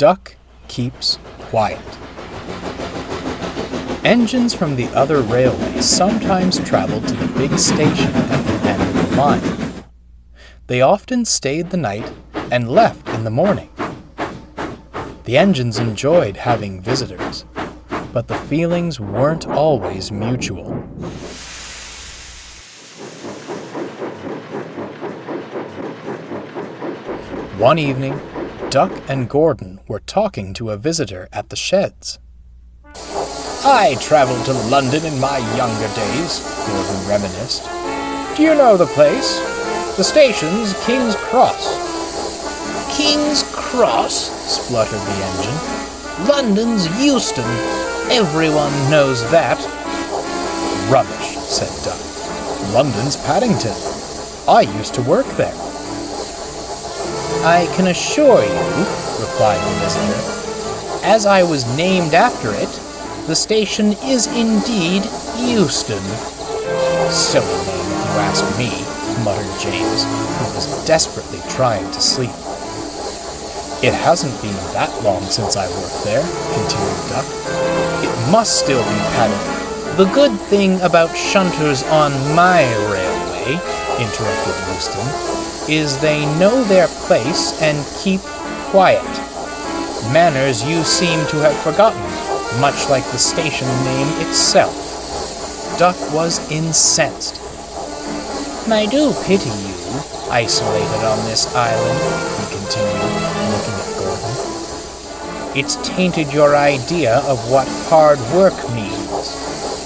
Duck keeps quiet. Engines from the other railways sometimes traveled to the big station at the end of the line. They often stayed the night and left in the morning. The engines enjoyed having visitors, but the feelings weren't always mutual. One evening, Duck and Gordon were talking to a visitor at the sheds. "I travelled to London in my younger days," Gordon reminisced. "Do you know the place? The station's King's Cross." "King's Cross?" spluttered the engine. "London's Euston. Everyone knows that." "Rubbish," said Duck. "London's Paddington. I used to work there." "I can assure you," replied the visitor, "as I was named after it, the station is indeed Euston." "Silly name, if you ask me," muttered James, who was desperately trying to sleep. "It hasn't been that long since I worked there," continued Duck. "It must still be Paddington." "The good thing about shunters on my railway," interrupted Euston, "is they know their place and keep quiet. Manners you seem to have forgotten, much like the station name itself." Duck was incensed. "I do pity you, isolated on this island," he continued, looking at Gordon. "It's tainted your idea of what hard work means.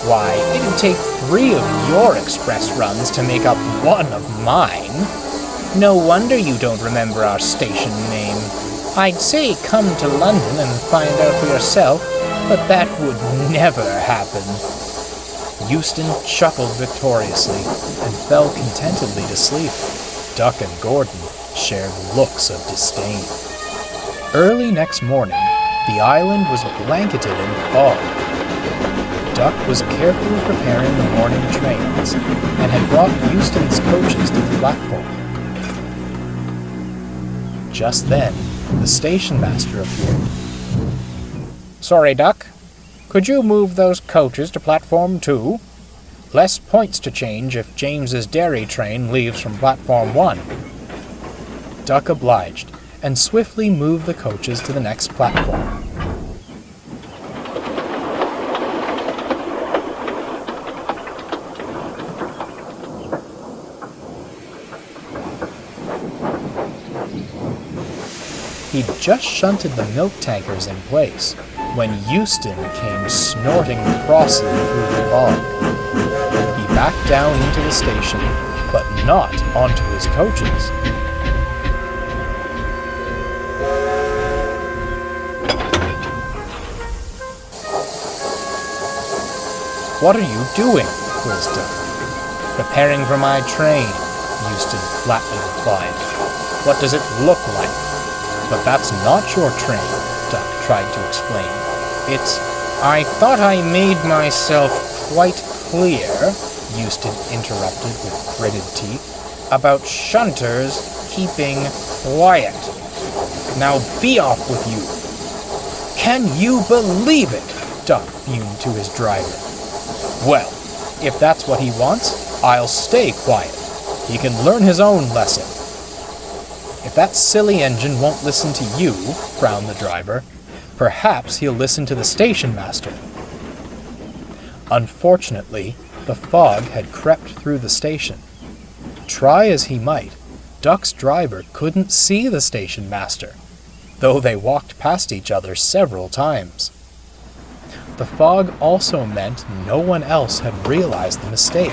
Why, it'd take 3 of your express runs to make up 1 of mine. No wonder you don't remember our station name. I'd say come to London and find out for yourself, but that would never happen." Euston chuckled victoriously and fell contentedly to sleep. Duck and Gordon shared looks of disdain. Early next morning, the island was blanketed in fog. Duck was carefully preparing the morning trains and had brought Euston's coaches to the platform. Just then, the station master appeared. "Sorry, Duck. Could you move those coaches to platform 2? Less points to change if James's dairy train leaves from platform 1. Duck obliged and swiftly moved the coaches to the next platform. He'd just shunted the milk tankers in place when Euston came snorting crossly through the fog. He backed down into the station, but not onto his coaches. "What are you doing?" quizzed Duck. "Preparing for my train," Euston flatly replied. "What does it look like?" "But that's not your train," Duck tried to explain. I thought I made myself quite clear," Euston interrupted with gritted teeth, "about shunters keeping quiet. Now be off with you." "Can you believe it?" Duck fumed to his driver. "Well, if that's what he wants, I'll stay quiet. He can learn his own lesson." "If that silly engine won't listen to you," frowned the driver, "perhaps he'll listen to the station master." Unfortunately, the fog had crept through the station. Try as he might, Duck's driver couldn't see the station master, though they walked past each other several times. The fog also meant no one else had realized the mistake.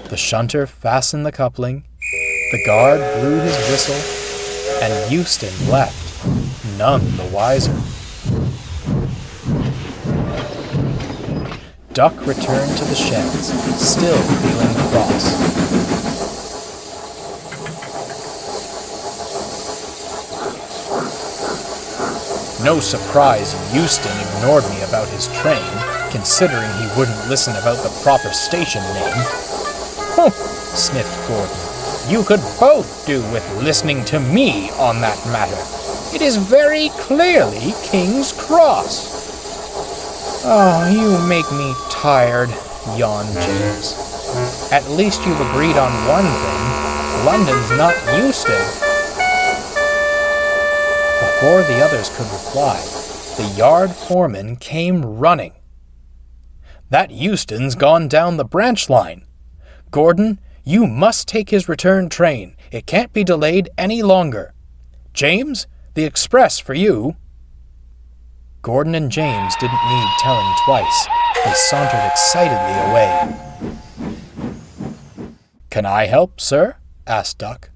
The shunter fastened the coupling, the guard blew his whistle, and Euston left, none the wiser. Duck returned to the sheds, still feeling cross. No surprise Euston ignored me about his train, considering he wouldn't listen about the proper station name. "Humph," sniffed Gordon. "You could both do with listening to me on that matter. It is very clearly King's Cross. Oh, you make me tired, yawned James. At least you've agreed on one thing. London's not Euston. Before the others could reply, the yard foreman came running. That Euston's gone down the branch line. Gordon, you must take his return train. It can't be delayed any longer. James, the express for you. Gordon and James didn't need telling twice. They sauntered excitedly away. Can I help, sir? Asked Duck.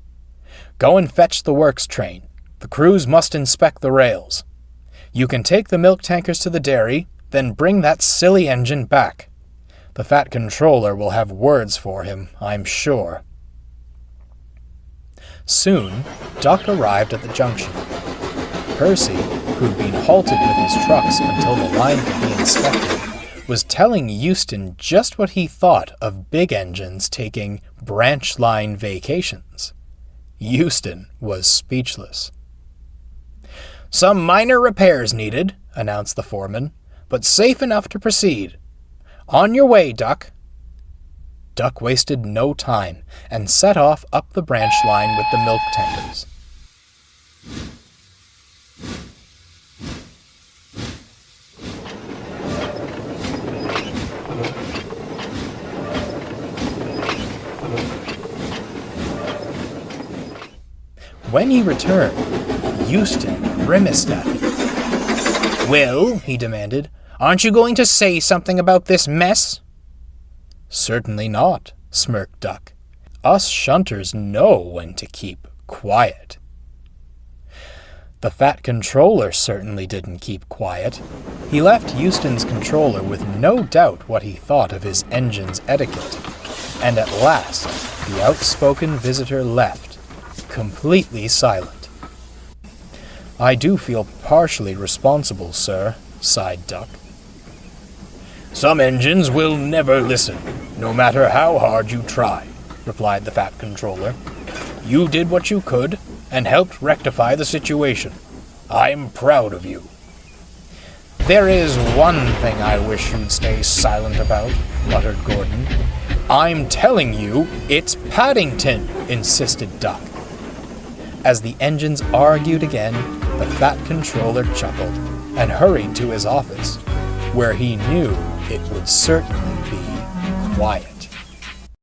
Go and fetch the works train. The crews must inspect the rails. You can take the milk tankers to the dairy, then bring that silly engine back. The Fat Controller will have words for him, I'm sure. Soon, Duck arrived at the junction. Percy, who'd been halted with his trucks until the line could be inspected, was telling Euston just what he thought of big engines taking branch line vacations. Euston was speechless. Some minor repairs needed, announced the foreman, but safe enough to proceed. On your way, Duck. Duck wasted no time and set off up the branch line with the milk tankers. When he returned, Euston grimaced at him. Well, he demanded, aren't you going to say something about this mess? Certainly not, smirked Duck. Us shunters know when to keep quiet. The Fat Controller certainly didn't keep quiet. He left Euston's controller with no doubt what he thought of his engine's etiquette, and at last the outspoken visitor left, completely silent. I do feel partially responsible, sir, sighed Duck. Some engines will never listen, no matter how hard you try, replied the Fat Controller. You did what you could and helped rectify the situation. I'm proud of you. There is one thing I wish you'd stay silent about, muttered Gordon. I'm telling you, it's Paddington, insisted Duck. As the engines argued again, the Fat Controller chuckled and hurried to his office, where he knew it would certainly be quiet.